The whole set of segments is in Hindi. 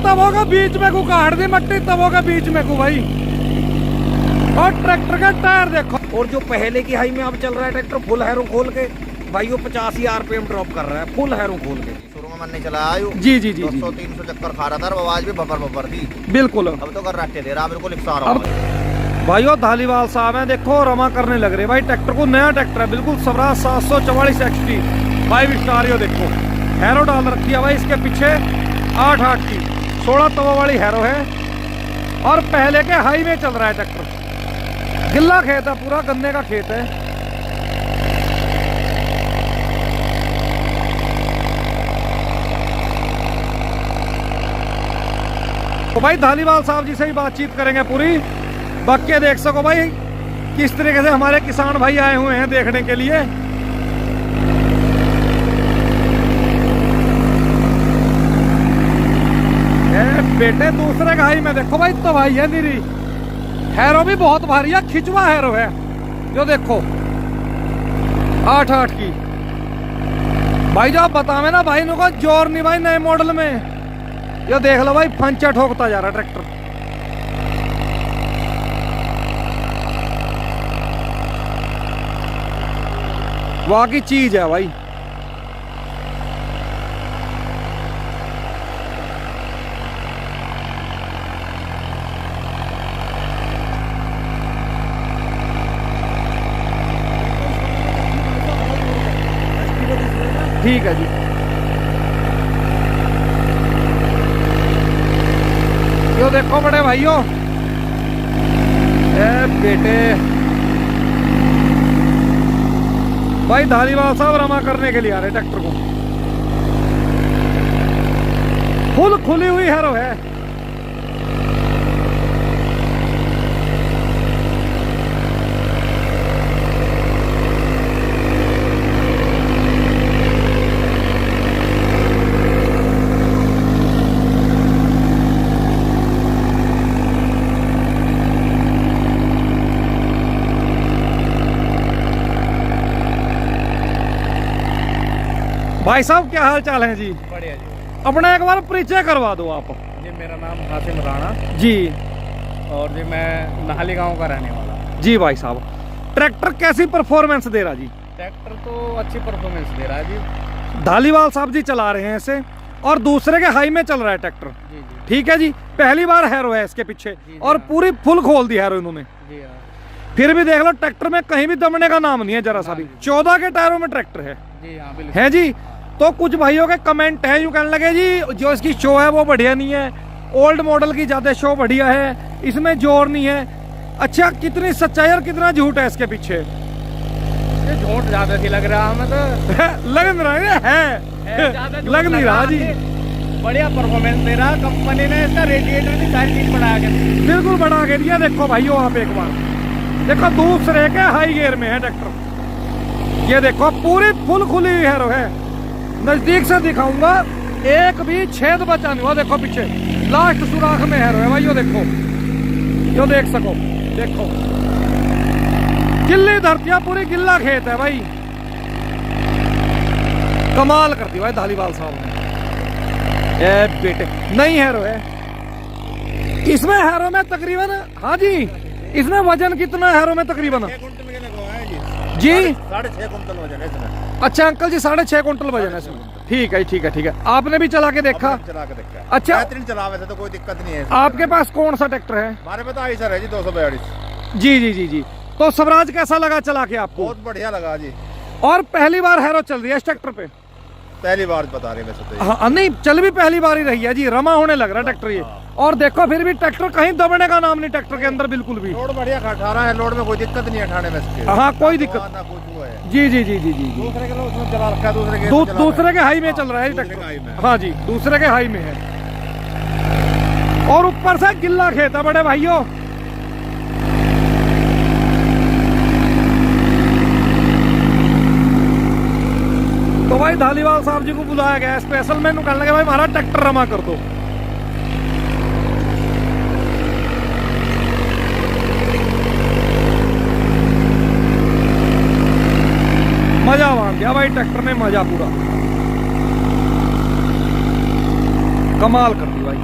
तबों के बीच में को काट दी मट्टी, तबों के बीच में को भाई। और ट्रैक्टर का टायर देखो। और जो पहले की हाई में अब चल रहा है ट्रैक्टर फुल हैरो खोल के भाई, वो 50 आरपीएम ड्रॉप कर रहा है फुल हैरो खोल के। शुरू में मन नहीं चला आयु जी जी जी 200-300 चक्कर खा रहा था और आवाज भी बबर बबर थी। बिल्कुल। अब तो कर रट्टे दे रहा, बिल्कुल इकसार हो गया। भाइयों धालीवाल साहब हैं, देखो रमा करने लग रहे भाई ट्रैक्टर को। नया ट्रैक्टर है बिल्कुल, स्वराज 744 XT 5 स्टार। यो देखो हैरो डाल रखी है भाई इसके पीछे 8 की 16 तवा वाली हैरो है। और पहले के हाई में चल रहा है ट्रैक्टर। गिल्ला खेत है पूरा, गन्ने का खेत है। तो भाई धालीवाल साहब जी से ही बातचीत करेंगे पूरी। बाकी देख सको भाई किस तरीके से हमारे किसान भाई आए हुए हैं देखने के लिए। बेटे दूसरे घाई में देखो भाई, तो भाई है निरी हैरो भी बहुत भारी है, खिंचवा हैरो है जो देखो 8 की भाई। जो आप बतावे ना भाई इनको जोर नहीं भाई नए मॉडल में। ये देख लो भाई पंचा ठोकता जा रहा ट्रैक्टर। वाह की चीज है भाई। ठीक है जी। यो देखो बड़े भाइयों, बेटे भाई धालीवाल साहब रमा करने के लिए आ रहे ट्रैक्टर को। फुल खुली हुई हैरो है। भाई साहब क्या हाल चाल है जी? बढ़िया जी। अपना एक बार परिचय करवा दो आप जी। मेरा नाम हासिम राणा जी। और जी मैं नाहली गांव का रहने वाला। जी भाई साहब, ट्रैक्टर कैसी परफॉर्मेंस दे रहा जी? ट्रैक्टर तो अच्छी परफॉर्मेंस दे रहा है जी। धालीवाल साहब जी चला रहे हैं इसे और दूसरे के हाई में चल रहा है ट्रैक्टर। जी जी ठीक है जी। पहली बार हैरो है इसके पीछे जी, और हाँ। पूरी फुल खोल दी हैरो इन्होंने। जी हाँ। फिर भी देख लो ट्रैक्टर में कहीं भी दमने का नाम नहीं है जरा सा भी। 14 के टायरों में ट्रैक्टर है। जी हाँ बिल्कुल। है जी। तो कुछ भाइयों के कमेंट हैं यूं कहने लगे जी जो इसकी शो है वो बढ़िया नहीं है, ओल्ड मॉडल की ज्यादा शो बढ़िया है, इसमें जोर नहीं है। अच्छा कितनी सच्चाई और कितना झूठ है इसके पीछे? ये झूठ ज्यादा सी लग रहा हमें तो। लग नहीं रहा है लग नहीं रहा जी। बढ़िया परफॉर्मेंस दे रहा। कंपनी ने इसका रेडिएटर की सारी चीज बढ़ा के दी। बिल्कुल बढ़ा के दिया। देखो भाइयों आप एक बार देखो दूसरे के हाई गियर में है ट्रैक्टर। ये देखो पूरी फुल खुली हुई हैरो है। नजदीक से दिखाऊंगा, एक भी छेद बचा नहीं हुआ। देखो पीछे लास्ट सुराख में हैरो है भाई। यो देखो, यो देख सको, देखो गिल्ली धरतियां, पूरी गिल्ला खेत है भाई। कमाल कर दी भाई धालीवाल साहब ने। ए बेटे नई हैरो है। इसमें हैरो में तकरीबन, हाँ जी, इसमें वजन कितना हैरो में तकरीबन? 6 कुंटल के लगवा है जी। जी 6.5 कुंटल वजन है इसमें। अच्छा अंकल जी 6.5 कुंटल वजन है इसमें। ठीक है ठीक है ठीक है। आपने भी चला के देखा? चला के देखा। अच्छा। बेहतरीन चला, वैसे तो कोई दिक्कत नहीं है। आपके पास कौन सा ट्रैक्टर है? हमारे पास आई सर है जी 242। जी जी जी जी। तो स्वराज कैसा लगा चला के आपको? बहुत बढ़िया लगा जी। और पहली बार हैरो चल रही है इस ट्रैक्टर पे? पहली बार बता रहे वैसे तो। हाँ नहीं चल भी पहली बार ही रही है जी। रमा होने लग रहा है ट्रैक्टर ये। और देखो फिर भी ट्रैक्टर कहीं दबने का नाम नहीं ट्रैक्टर के अंदर बिल्कुल भी। लोड बढ़िया खा रहा है, लोड में कोई दिक्कत नहीं है ठाणे में इसके। हाँ कोई दिक्कत ना कुछ हुआ है। जी जी जी जी जी। दूसरे के लोग उसमें चला रखा है, दूसरे के हाई में चल रहा है ट्रैक्टर। हाँ जी दूसरे के हाई में है। और ऊपर से गिल्ला खेत है बड़े भाइयों। तो भाई धालीवाल साहब जी को बुलाया गया स्पेशल। मैंने कहने लगे भाई हमारा ट्रैक्टर रमा कर दो। मजा बांध दिया भाई ट्रैक्टर ने, मजा पूरा कमाल कर दी भाई।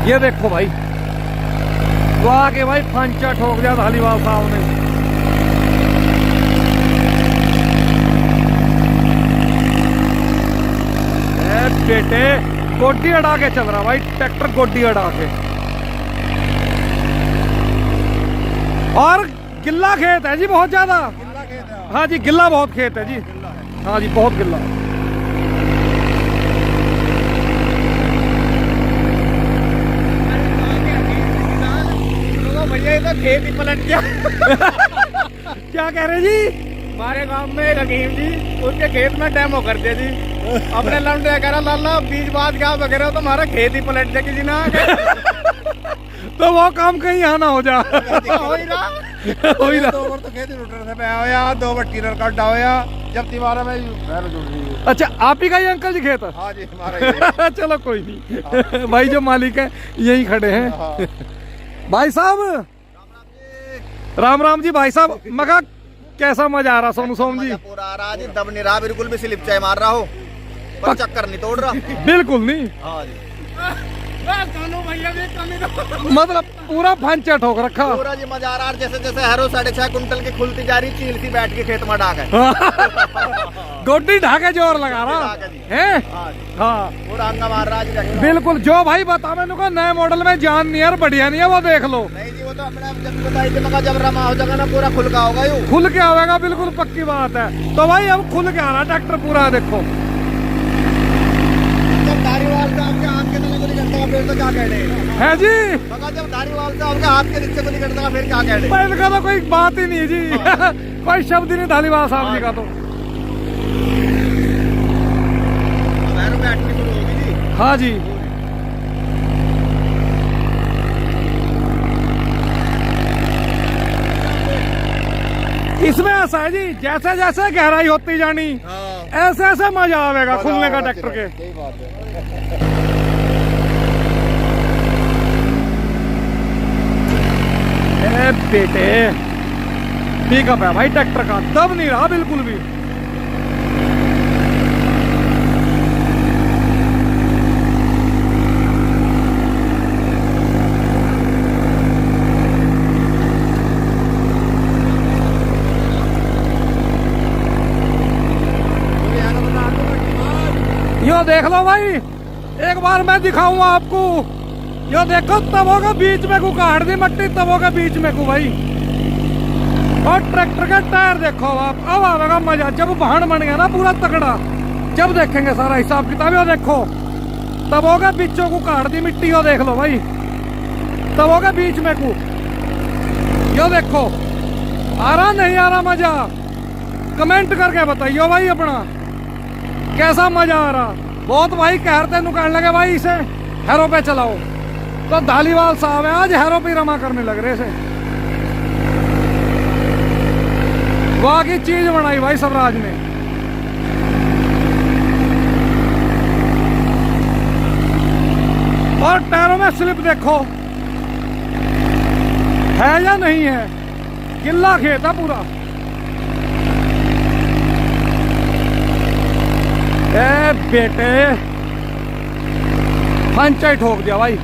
ये देखो भाई, तो आके भाई पंचा ठोक दिया धालीवाल साहब ने। बेटे गोड्डी अड़ा के चल रहा भाई ट्रैक्टर, गोड्डी अड़ा के। और गिल्ला खेत है जी, बहुत ज्यादा। हाँ जी, गिल्ला बहुत खेत है जी। हाँ जी, बहुत गिल्ला। भैया तो खेत ही पलट गया। क्या कह रहे जी? हमारे गांव में एक हकीम जी, उसके खेत में डेमो कर दिया जी। अपने लौंडे कह रहा लाला बीज बात क्या वगैरह, तो हमारा खेत ही पलट गया किसी ना। तो वो काम कहीं यहाँ ना हो जा। हो ही रहा। दो बार तो खेत ही लुट रहे थे, मैं आया 2 बार टीलर कट आया, जब तिवारा में पैर जुड़ रही है। अच्छा, आप ही का ये अंकल जी खेत? हाँ जी, हमारा चलो कोई नहीं। भाई जो मालिक है यही खड़े हैं। भाई साहब राम राम जी। भाई साहब मगा कैसा मजा आ रहा सोनू सोम जी? पूरा आ रहा जी, दब नहीं रहा, बिल्कुल भी स्लिप चाहे मार रहा हो पर चक्कर नहीं तोड़ रहा। बिल्कुल नहीं। हाँ जी, भैया भी कमी तो मतलब पूरा भांचा ठोक रखा। पूरा जी मजा आ रहा है। जैसे जैसे हैरो 6.5 कुंटल की खुलती जा रही, चील सी बैठ के खेत में डाक है। गोड्डी ढाके जोर लगा रहा है। हाँ पूरा अंगा मार रहा जी। बिल्कुल, जो भाई बता मैंने को नए मॉडल में जान नहीं है और बढ़िया नहीं है, वो देख लो। नहीं जी, वो तो हमने जब बताई थी, मगर जब रमा हो जाएगा ना पूरा खुल का होगा यूं। खुल के आवेगा, बिल्कुल पक्की बात है। तो भाई अब खुल के आ रहा ट्रैक्टर पूरा, देखो। जब धारीवाल से आपके हाथ के तले को नहीं करता फिर तो क्या कह रहे है जी? मगर जब धारीवाल से आपके हाथ के नीचे को नहीं करता फिर क्या कह रहे? पहले का तो कोई बात ही नहीं है जी। कोई शब्द ही नहीं धालीवाल साहब जी का तो। पैरों में अटकी शुरू होगी जी। हाँ जी, इसमें ऐसा है जी, जैसे जैसे गहराई होती जानी ऐसे ऐसे मजा आवेगा खुलने का ट्रैक्टर के। सही बात है। ए बेटे पिकअप है भाई ट्रैक्टर का, दब नहीं रहा बिल्कुल भी। यो देख लो भाई, एक बार मैं दिखाऊंगा आपको। यो देखो तबों के बीच में को काट दी मट्टी, तबों के बीच में को भाई। और ट्रैक्टर का टायर देखो आप, अब आवेगा मजा जब वाहन बन गया ना पूरा तगड़ा, जब देखेंगे सारा हिसाब किताब। यो देखो तबों के बीचों को काट दी मिट्टी, यो देख लो भाई तबों के बीच में को। यो देखो आ रहा नहीं आ रहा मजा, कमेंट करके बताइयो भाई अपना कैसा मजा आ रहा। बहुत भाई कहते कहने लगे भाई इसे हैरो पे चलाओ, तो धालीवाल साहब है आज हैरो पे रमा करने लग रहे से। वाह की चीज बनाई भाई स्वराज ने। और टायरों में स्लिप देखो है या नहीं है, गिल्ला खेत है पूरा। ए बेटे पंचा ही ठोक दिया भाई।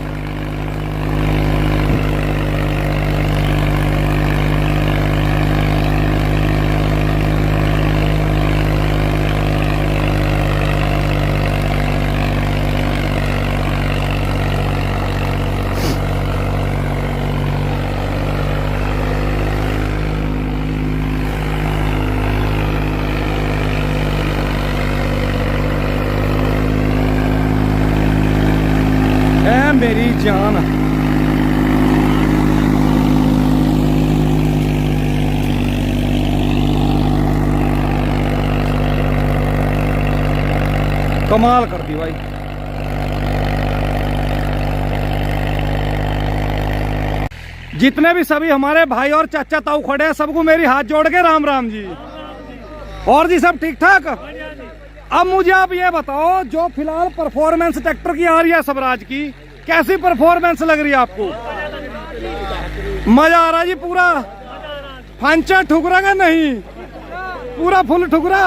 मेरी जान कमाल कर दी भाई। जितने भी सभी हमारे भाई और चाचा ताऊ खड़े हैं सबको मेरी हाथ जोड़ के राम राम जी। और जी सब ठीक ठाक। अब मुझे आप ये बताओ, जो फिलहाल परफॉर्मेंस ट्रैक्टर की आ रही है स्वराज की, कैसी परफॉर्मेंस लग रही है आपको? मजा आ रहा जी पूरा? पंचा ठुकरा का नहीं, पूरा फुल ठुकरा।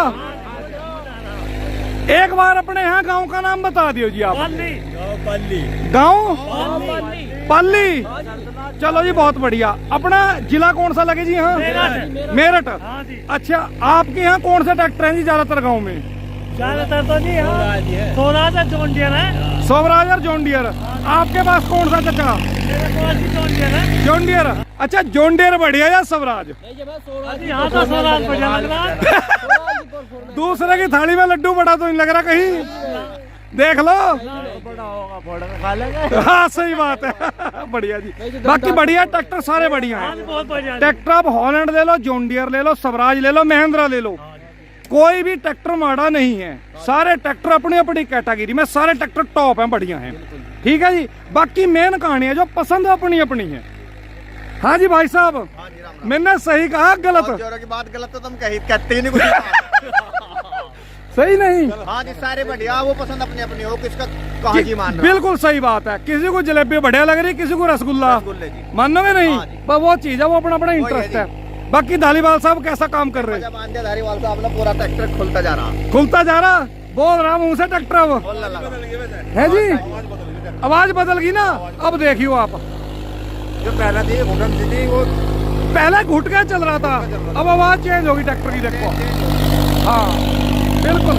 एक बार अपने यहाँ गांव का नाम बता दियो जी आप। गांव पाली। चलो जी बहुत बढ़िया। अपना जिला कौन सा लगे जी? हाँ मेरठ। अच्छा आपके यहाँ कौन से ट्रैक्टर हैं जी ज्यादातर गांव में? ज्यादातर तो जी स्वराज और जॉन डियर है। स्वराज और जॉन डियर। आपके पास कौन सा चाचा? John Deere. अच्छा जॉन डियर बढ़िया या स्वराज? यहाँ तो स्वराज बढ़िया लग रहा है। दूसरे की थाली में लड्डू बड़ा तो नहीं लग रहा कहीं, देख लो। बड़ा होगा खा लेंगे। हाँ सही बात है। बढ़िया जी। बाकी बढ़िया ट्रैक्टर सारे बढ़िया हैं। बहुत बढ़िया ट्रैक्टर आप हॉलैंड ले लो, जॉन डियर ले लो, स्वराज ले लो, महिंद्रा ले लो, कोई भी ट्रैक्टर माड़ा नहीं है। सारे ट्रैक्टर अपनी अपनी कैटेगरी में, सारे ट्रैक्टर टॉप हैं, बढ़िया हैं। ठीक है जी। बाकी मेन कहानी है जो पसंद अपनी अपनी है। हाँ जी भाई साहब, मैंने सही कहा गलत? की बात गलत तो तुम कहते ही नहीं कुछ। सही नहीं? हाँ जी सारे बढ़िया, वो पसंद अपनी अपनी हो, किसका कहाँ जी मान रहा। बिल्कुल सही बात है। किसी को जलेबी बढ़िया लग रही, किसी को रसगुल्ला। मानोगे नहीं? पर वो चीज है, वो अपना अपना इंटरेस्ट है। बाकी धालीवाल साहब कैसा काम कर रहे हैं? धालीवाल साहब ना पूरा ट्रैक्टर खुलता जा रहा, खुलता जा रहा। बोल रहा मुंह से ट्रैक्टर अब है जी। आवाज बदल गई ना। अब देखियो आप, जो पहला थी घुटन थी वो पहले घुट के चल रहा था, अब आवाज चेंज होगी ट्रैक्टर की। देखो हाँ बिल्कुल।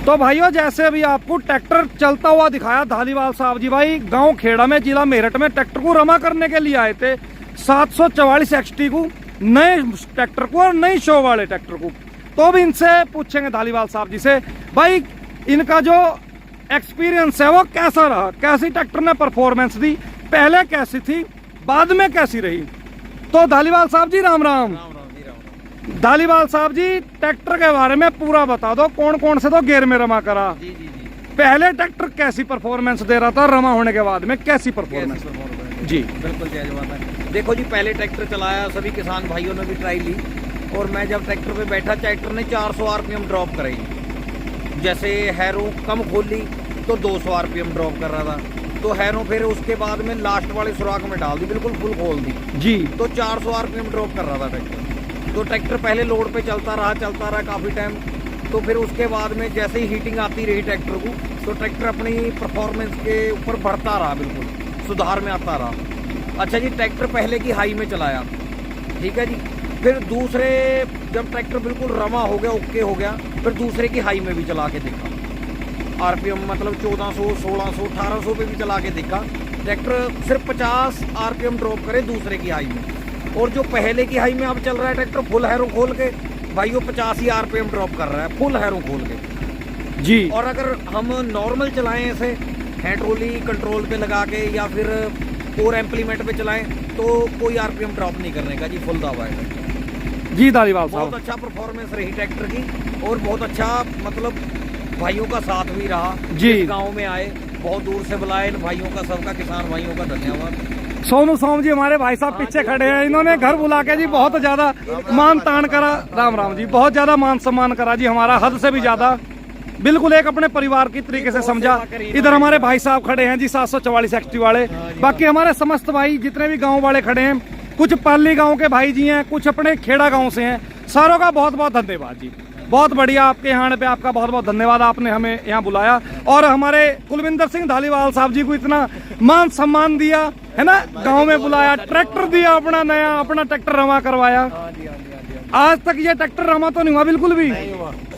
तो भाइयों जैसे अभी आपको ट्रैक्टर चलता हुआ दिखाया धालीवाल साहब जी, भाई गांव खेड़ा में जिला मेरठ में ट्रैक्टर को रमा करने के लिए आए थे। 744 XT को, नए ट्रैक्टर को और नई शो वाले ट्रैक्टर को। तो भी इनसे पूछेंगे धालीवाल साहब जी से, भाई इनका जो एक्सपीरियंस है वो कैसा रहा, कैसी ट्रैक्टर ने परफॉर्मेंस दी, पहले कैसी थी, बाद में कैसी रही। तो धालीवाल साहब जी राम राम। धालीवाल साहब जी ट्रैक्टर के बारे में पूरा बता दो, कौन कौन से तो गियर में रमा करा। पहले ट्रैक्टर कैसी परफॉर्मेंस दे रहा था, रमा होने के बाद में कैसी परफॉर्मेंस? जी बिल्कुल जायज बात है। देखो जी पहले ट्रैक्टर चलाया, सभी किसान भाइयों ने भी ट्राई ली, और मैं जब ट्रैक्टर पे बैठा ट्रैक्टर ने 400 RPM ड्रॉप कराई। जैसे हैरो कम खोल ली तो 200 RPM ड्रॉप कर रहा था, तो हैरो फिर उसके बाद में लास्ट वाले सुराख में डाल दी, बिल्कुल फुल खोल दी जी, तो 400 RPM ड्रॉप कर रहा था ट्रैक्टर। तो ट्रैक्टर पहले लोड पे चलता रहा काफ़ी टाइम। तो फिर उसके बाद में जैसे ही हीटिंग आती रही ट्रैक्टर को, तो ट्रैक्टर अपनी परफॉर्मेंस के ऊपर बढ़ता रहा, बिल्कुल सुधार में आता रहा। अच्छा जी ट्रैक्टर पहले की हाई में चलाया, ठीक है जी। फिर दूसरे जब ट्रैक्टर बिल्कुल रमा हो गया, ओके हो गया, फिर दूसरे की हाई में भी चला के देखा। RPM मतलब 1400, 1600, 1800 पे भी चला के देखा। ट्रैक्टर सिर्फ 50 RPM ड्रॉप करे दूसरे की हाई में, और जो पहले की हाई में अब चल रहा है ट्रैक्टर फुल हैरो खोल के, भाइयों 50 ही RPM ड्रॉप कर रहा है फुल हैरो खोल के जी। और अगर हम नॉर्मल चलाएं ऐसे हैंड रोली कंट्रोल पे लगा के या फिर कोर एम्प्लीमेंट पे चलाएं तो कोई RPM ड्रॉप नहीं करने का जी, फुल दावा है जी। धालीवाल बहुत साहब अच्छा परफॉर्मेंस रही ट्रैक्टर की, और बहुत अच्छा मतलब भाइयों का साथ भी रहा जी। गाँव में आए, बहुत दूर से बुलाए भाइयों का, सबका किसान भाइयों का धन्यवाद। सोनू सोम जी हमारे भाई साहब पीछे खड़े हैं, इन्होंने घर बुला के जी बहुत ज्यादा मान तान करा। राम राम जी, बहुत ज्यादा मान सम्मान करा जी हमारा, हद से भी ज्यादा, बिल्कुल एक अपने परिवार की तरीके से समझा। इधर हमारे भाई साहब खड़े हैं जी 744 XT वाले, बाकी हमारे समस्त भाई जितने भी गांव वाले खड़े हैं, कुछ पाली गांव के भाई जी हैं, कुछ अपने खेड़ा गांव से हैं, सारों का बहुत बहुत धन्यवाद जी। बहुत बढ़िया आपके यहाँ पे, आपका बहुत बहुत धन्यवाद, आपने हमें यहाँ बुलाया और हमारे कुलविंदर सिंह धालीवाल साहब जी को इतना मान सम्मान दिया है ना, गांव में बुलाया, ट्रैक्टर दिया अपना नया, अपना ट्रैक्टर रमा करवाया। आज तक ये ट्रैक्टर रमा तो नहीं हुआ बिल्कुल भी,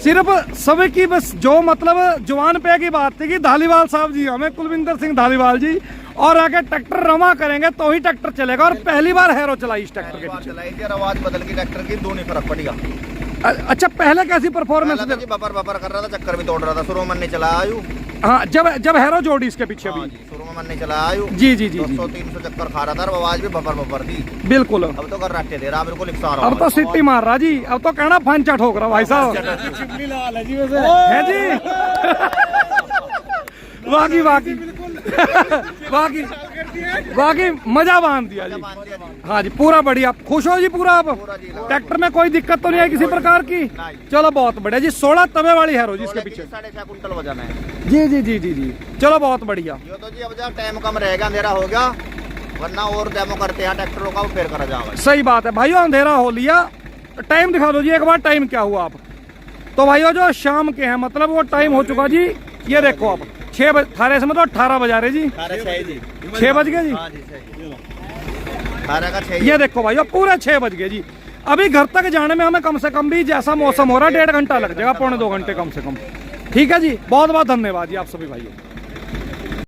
सिर्फ सभी की बस जो मतलब जवान पे की बात थी कि धालीवाल साहब जी हमें कुलविंदर सिंह धालीवाल जी और आगे ट्रैक्टर रमा करेंगे तो ही ट्रैक्टर चलेगा। और पहली बार हैरो चलाई इस ट्रैक्टर के पीछे, आवाज बदल गई ट्रैक्टर की, दो नहीं फर्क पड़ गया। अच्छा पहले कैसी परफॉर्मेंस? बपर कर रहा था, चक्कर भी तोड़ रहा था, शुरू में नहीं चला आयु। हाँ जब हैरो जोड़ी इसके पीछे भी शुरू में नहीं चला आयु जी जी जी 200-300 चक्कर खा रहा था, आवाज भी बपर दी बिल्कुल। अब तो कर रट्टे दे रहा, बिल्कुल अब तो सिट्टी मार रहा जी, अब तो कहना फंचा ठोक रहा भाई साहब है जी। वाकई वाकई वाकई वाकई मजा बांध दिया जी। हाँ जी पूरा बढ़िया, खुश हो जी पूरा? आप ट्रैक्टर में कोई दिक्कत तो नहीं है किसी प्रकार की? चलो बहुत बढ़िया जी। 16 तवे वाली हैरो जी इसके पीछे, 6.5 कुंटल वजन है जी जी जी जी जी। चलो बहुत बढ़िया। ये तो जी अब जब टाइम कम रहेगा, अंधेरा हो गया, वरना और डेमो करते हैं ट्रैक्टरों का, फिर करा जाएगा। सही बात है भाइयों, अंधेरा हो लिया, टाइम दिखा दो जी एक बार, टाइम क्या हुआ आप? तो भाइयों जो शाम के हैं, मतलब वो टाइम हो चुका जी, ये देखो आप 6 18 इसमें तो 18 बजा रहे जी, 18 जी, 6 बज गए जी। हाँ जी 18 का 6। ये देखो भाई अब पूरे 6 बज गए जी। अभी घर तक जाने में हमें कम से कम भी जैसा मौसम हो रहा है 1.5 घंटा लग जाएगा, 1.25 घंटे कम से कम। ठीक है जी, बहुत बहुत धन्यवाद जी आप सभी भाइयों।